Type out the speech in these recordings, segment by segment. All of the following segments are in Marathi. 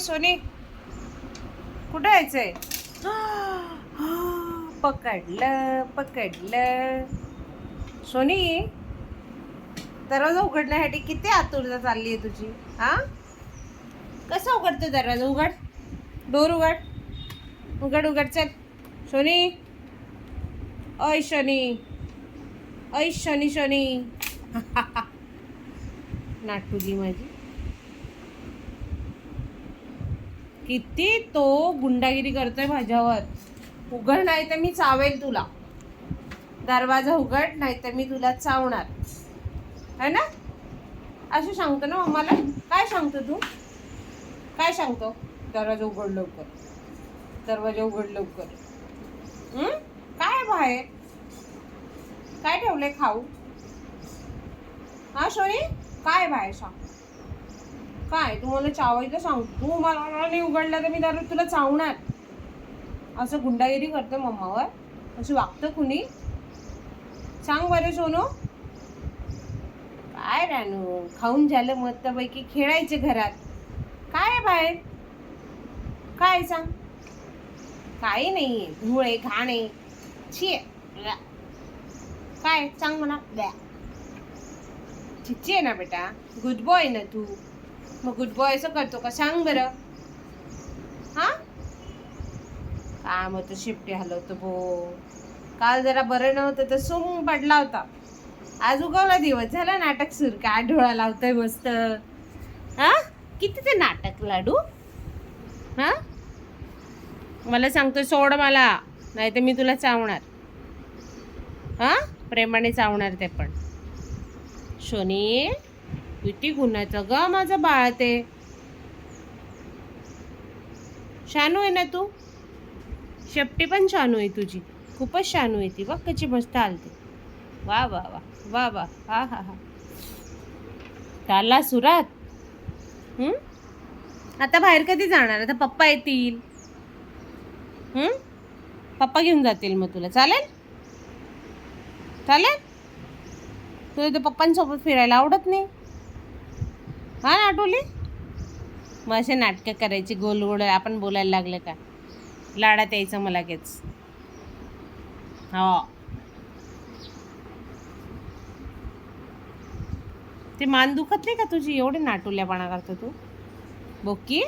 सोनी, कुठं जायचंय? पकडलं पकडलं. सोनी, दरवाजा उघडण्यासाठी किती आतुरता चालली आहे तुझी? हा, कसं उघडते दरवाजा? उघड, डोर उघड, उघड उघड, चल. सोनी, ऐ शनी, ऐ शनी शनी. नाटुली माझी. किती तो गुंडागिरी करतोय माझ्यावर. उघड, नाही तर मी चावेल तुला. दरवाजा उघड, नाही तर मी तुला चावणार, है ना? असं सांगतो ना मम्माला. काय सांगतो तू? काय सांगतो? दरवाजा उघड लवकर, दरवाजा उघड लवकर. काय बाहेर काय ठेवलंय खाऊ? हा सोनी, काय बाहेर सांग? काय तू मला चावायचं सांग? तू मला नाही उघडलं तर मी दररोज तुला चावणार. असं गुंडागिरी करतो मम्मावर. असं वागतं कुणी? सांग बरं सोनू. काय रानू, खाऊन झालं मस्तपैकी खेळायचे घरात. काय आहे बाहेर? काय सांग? काही नाही, धूळ आहे, घाण आहे, छी आहे. काय सांग म्हणा. चिच्ची आहे ना बेटा, गुड बॉय ना तू. मग गुड बॉय असं करतो का? सांग बरं. हा, काय मग तो शिफ्टी हलवतो भो. काल जरा बरं नव्हतं तर सूम पडला होता. आज उगवला दिवस, झाला नाटक सुरू. काय डोळा लावतोय मस्त. हा, किती ते नाटक लाडू. हा, मला सांगतोय सोड मला, नाही तर मी तुला चावणार. हा, प्रेमाने चावणार ते पण. शोनी, किती गुन्ह्याचं ग माझं बाळ ते. शानू आहे ना तू. शेपटी पण शानू आहे तुझी, खूपच शानू आहे ती. बघ कशी मस्त आलते. वा वा वा वा वा. हा हा हा, काला सुरात. आता बाहेर कधी जाणार? आता पप्पा येतील. पप्पा घेऊन जातील मग तुला. चालेल चालेल. तुला तर पप्पांसोबत फिरायला आवडत नाही. हा नाटोली, मग असे नाटकं करायची गोल गोल. आपण बोलायला लागलं का लाडात यायचं मला लगेच. हो, ते मान दुखत नाही का तुझी? एवढे नाटुल्यापणा करतो तू बोकी.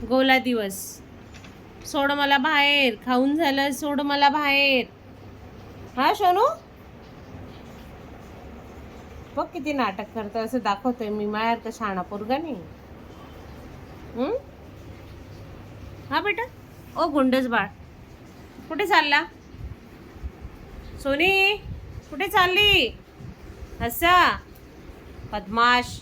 गोला दिवस. सोड मला बाहेर, खाऊन झालं, सोड मला बाहेर. हा सोनू, बघ किती नाटक करतोय. असं दाखवतोय मी मायार का शाणा पोरगा नाही. हा बेटा. ओ गुंडस बाळ, कुठे चालला? सोनी, कुठे चालली? असा बदमाश.